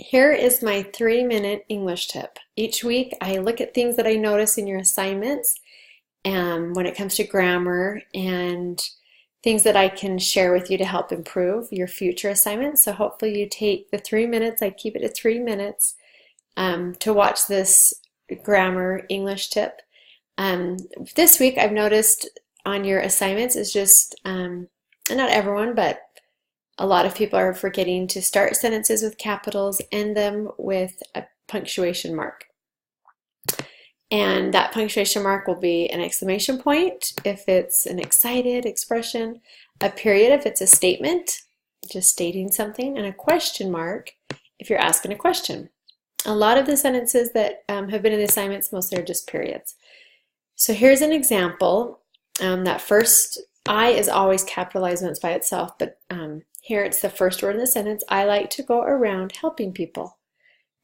Here is my 3-minute English tip. Each week I look at things that I notice in your assignments when it comes to grammar and things that I can share with you to help improve your future assignments. So hopefully you take the 3 minutes, I keep it at 3 minutes, to watch this grammar English tip. This week I've noticed on your assignments is just, and not everyone, but a lot of people are forgetting to start sentences with capitals, end them with a punctuation mark. And that punctuation mark will be an exclamation point if it's an excited expression, a period if it's a statement, just stating something, and a question mark if you're asking a question. A lot of the sentences that have been in the assignments, mostly are just periods. So here's an example. That first I is always capitalized when it's by itself, but here it's the first word in the sentence. I like to go around helping people.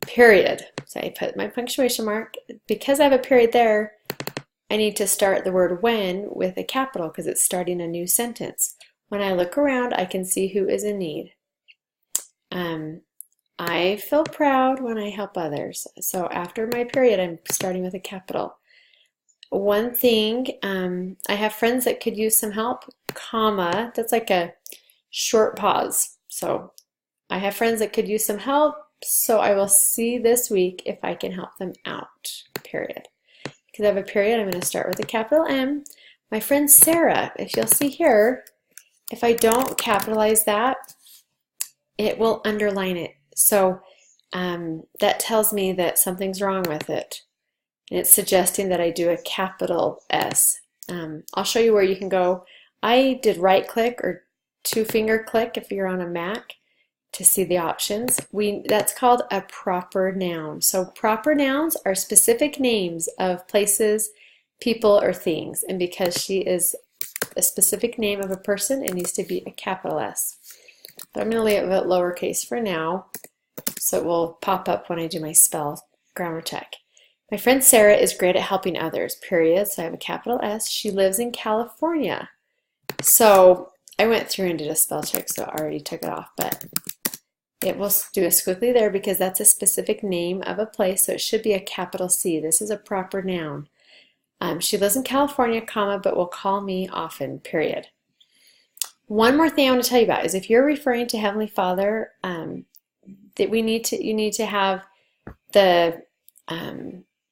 Period. So I put my punctuation mark. Because I have a period there, I need to start the word when with a capital because it's starting a new sentence. When I look around, I can see who is in need. I feel proud when I help others. So after my period, I'm starting with a capital. One thing, I have friends that could use some help, comma, that's like a short pause. So I have friends that could use some help, so I will see this week if I can help them out, period. Because I have a period, I'm going to start with a capital M. My friend Sarah, if you'll see here, if I don't capitalize that, it will underline it. So that tells me that something's wrong with it. And it's suggesting that I do a capital S. I'll show you where you can go. I did right click or 2-finger click if you're on a Mac to see the options. That's called a proper noun. So proper nouns are specific names of places, people, or things. And because she is a specific name of a person, it needs to be a capital S. But I'm going to leave it lowercase for now, so it will pop up when I do my spell grammar check. My friend Sarah is great at helping others, period. So I have a capital S. She lives in California. So I went through and did a spell check, so I already took it off, but it will do a squiggly there because that's a specific name of a place, so it should be a capital C. This is a proper noun. She lives in California, comma, but will call me often, period. One more thing I want to tell you about is if you're referring to Heavenly Father, that you need to have the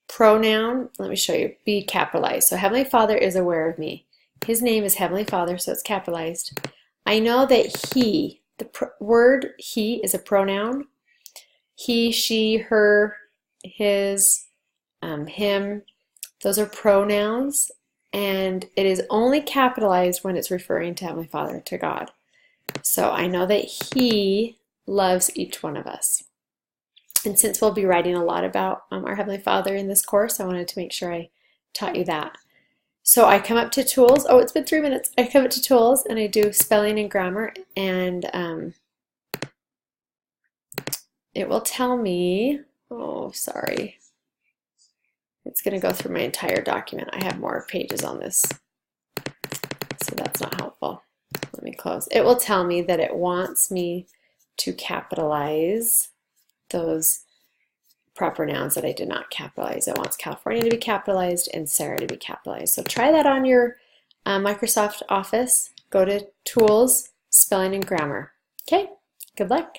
pronoun, let me show you, be capitalized. So Heavenly Father is aware of me. His name is Heavenly Father, so it's capitalized. I know that he, the word he is a pronoun. He, she, her, his, him, those are pronouns, and it is only capitalized when it's referring to Heavenly Father, to God. So I know that he loves each one of us. And since we'll be writing a lot about our Heavenly Father in this course, I wanted to make sure I taught you that. So I come up to tools. Oh, it's been 3 minutes. I come up to tools and I do spelling and grammar, and it will tell me, oh, sorry. It's going to go through my entire document. I have more pages on this, so that's not helpful. Let me close. It will tell me that it wants me to capitalize those proper nouns that I did not capitalize. It wants California to be capitalized and Sarah to be capitalized. So try that on your Microsoft Office. Go to Tools, Spelling and Grammar. Okay, good luck.